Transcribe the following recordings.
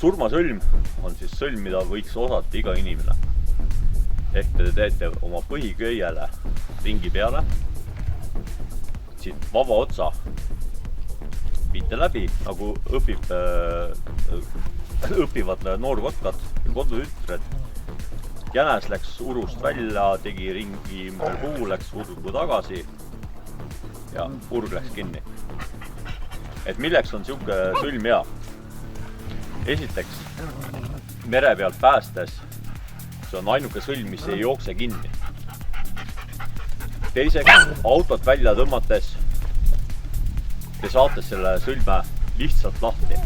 surmasõlm on siis sõlm, mida võiks osata iga inimene. Ehk te teete oma põhiköiele ringi peale, siit vaba otsa viite läbi, nagu õpivad noorkotkad ja kodutütred. Jänes läks urust välja, tegi ringi ümber puu, läks urgu tagasi ja urg läks kinni. Et milleks on siuke sõlm hea? Esiteks, mere pealt päästes, see on ainuke sõlm, mis ei jookse kinni. Teiseks, autot välja tõmmates, te saate selle sõlme lihtsalt lahti,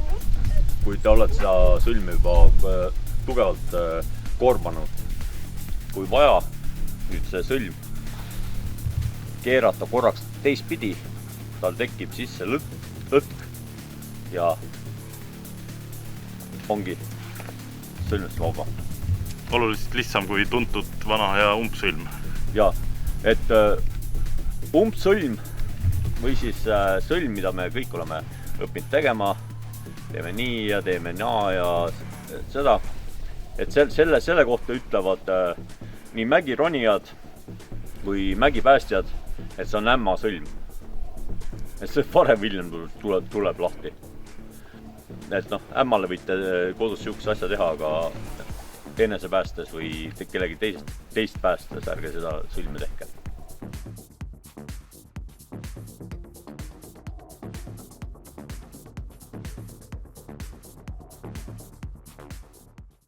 kui te olete seda sõlme juba tugevalt koormanud. Kui vaja, nüüd see sõlm keerata korraks teistpidi, tal tekib sisse lõtk ja ongi sõlmest vaba. Oluliselt lihtsam kui tuntud vana ja umbsõlm. Ja, et umbsõlm või siis sõlm, mida me kõik oleme õppinud tegema, teeme nii ja teeme naa ja seda, et selle kohta ütlevad nii mägironijad või mägipäästjad, et see on ämma sõlm. Et see varem hiljem tuleb lahti. Et ämmale võite kodus siukse asja teha, aga enese päästes või kellegi teist päästes, ärge seda sõlme tehke.